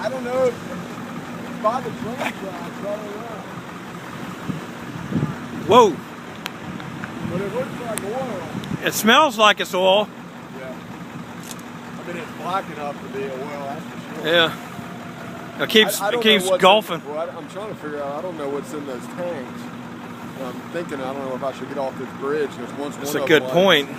I don't know if by the train tracks, I don't know. Whoa. But it looks like oil. It smells like it's oil. Yeah. I mean, it's black enough to be oil, that's for sure. Yeah. It keeps golfing. I'm trying to figure out, I don't know what's in those tanks. And I'm thinking, I don't know if I should get off this bridge. That's a good point.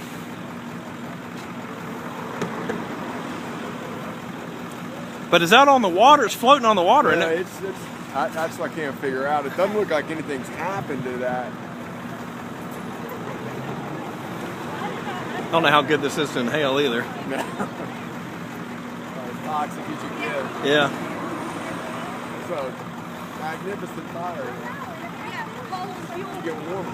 But is that on the water? It's floating on the water, yeah, isn't it? That's what I can't figure out. It doesn't look like anything's happened to that. I don't know how good this is to inhale either. No. As toxic as you get. Yeah. It's a magnificent fire. You get warm.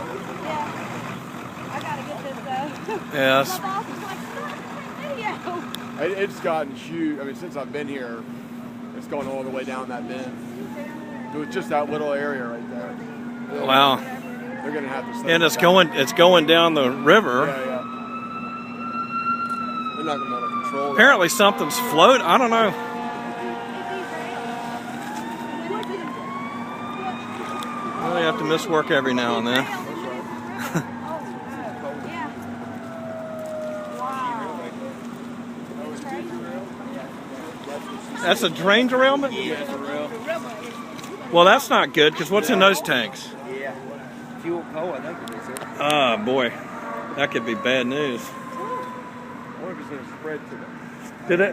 Yeah. I gotta get this Yeah. My boss was like, "Stop the video." It's gotten huge. I mean, since I've been here, it's gone all the way down that bend. It was just that little area right there. Wow. They're gonna have to. And it's going down the river. Yeah, yeah. They're not gonna be able to control it. Apparently something's floating. I don't know. Well, you have to miss work every now and then. That's a train derailment? Yeah, for real. Well, that's not good, because what's in those tanks? Yeah. Fuel coal, I think it is. Ah, boy. That could be bad news. I wonder if it's gonna spread to them. Did it?